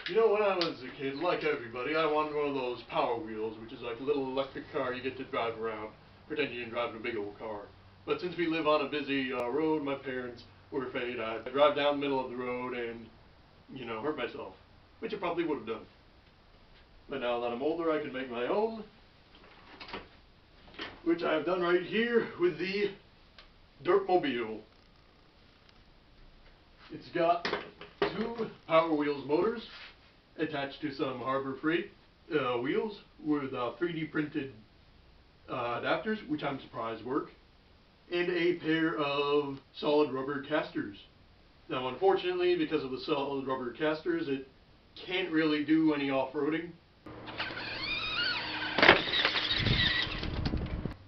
You know, when I was a kid, like everybody, I wanted one of those Power Wheels, which is like a little electric car you get to drive around, pretending you're driving a big old car. But since we live on a busy road, my parents were afraid I'd drive down the middle of the road and, you know, hurt myself, which I probably would have done. But now that I'm older, I can make my own, which I've done right here with the DERPMOBILE. It's got two Power Wheels motors attached to some Harbor Freight wheels with 3D printed adapters, which I'm surprised work, and a pair of solid rubber casters. Now unfortunately, because of the solid rubber casters, it can't really do any off-roading.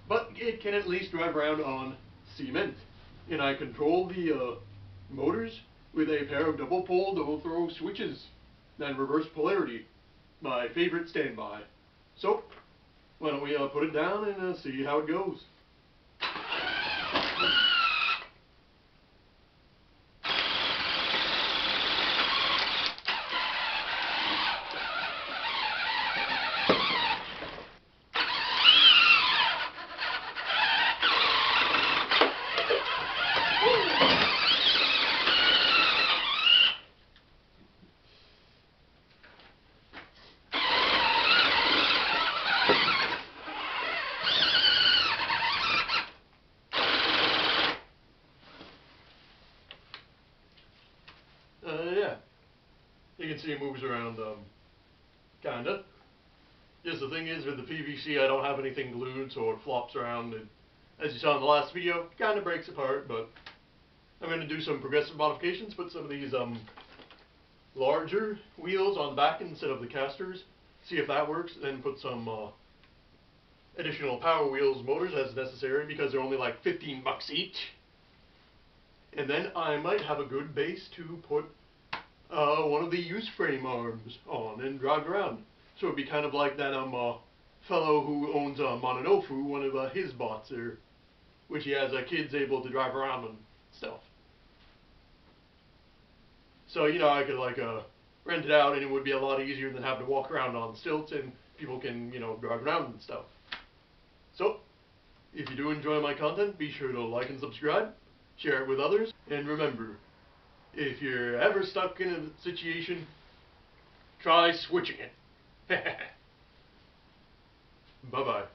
But it can at least drive around on cement. And I control the motors with a pair of double pole, double throw switches and reverse polarity, my favorite standby. So, why don't we put it down and see how it goes. Yeah, you can see it moves around, kinda. Yes, the thing is, with the PVC, I don't have anything glued, so it flops around, and as you saw in the last video, kinda breaks apart, but I'm gonna do some progressive modifications, put some of these, larger wheels on the back instead of the casters, see if that works, then put some, additional Power Wheels motors as necessary, because they're only like 15 bucks each. And then I might have a good base to put one of the use frame arms on and drive around. So it'd be kind of like that fellow who owns Mononofu, one of his bots there, which he has kids able to drive around and stuff. So, you know, I could like rent it out and it would be a lot easier than having to walk around on stilts, and people can, you know, drive around and stuff. So, if you do enjoy my content, be sure to like and subscribe, share it with others, and remember, if you're ever stuck in a situation, try switching it. Bye-bye.